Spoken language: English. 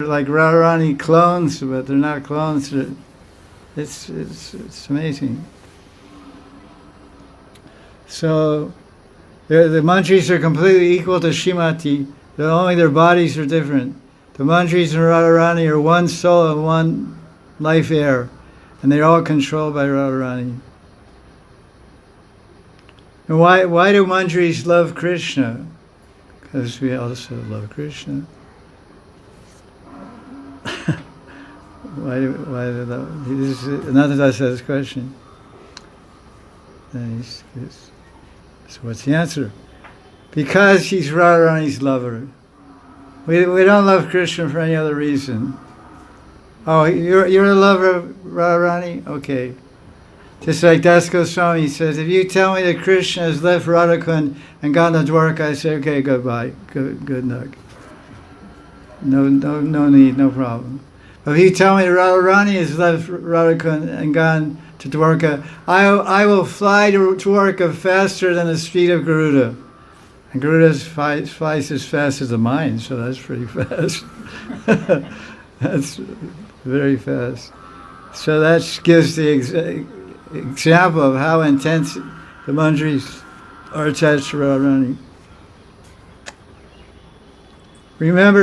like Radharani clones, but they're not clones. It's amazing. So the mantris are completely equal to Shrimati. Only their bodies are different. The mantris and Radharani are one soul and one life air, and they're all controlled by Radharani. And why do mantris love Krishna? Because we also love Krishna. why do they love? This is Ananda says question. So what's the answer? Because he's Radharani's lover. We don't love Krishna for any other reason. Oh, you're a lover of Radharani? Okay. Just like Das Goswami says, if you tell me that Krishna has left Radhakund and gone to Dwarka, I say, okay, goodbye, good luck. No need, no problem. But if you tell me that Radharani has left Radhakund and gone to Dwarka, I will fly to Dwarka faster than the speed of Garuda. And Garuda flies as fast as the mind, so that's pretty fast. That's very fast. So that gives the example of how intense the mantris are attached to Radharani. Remember,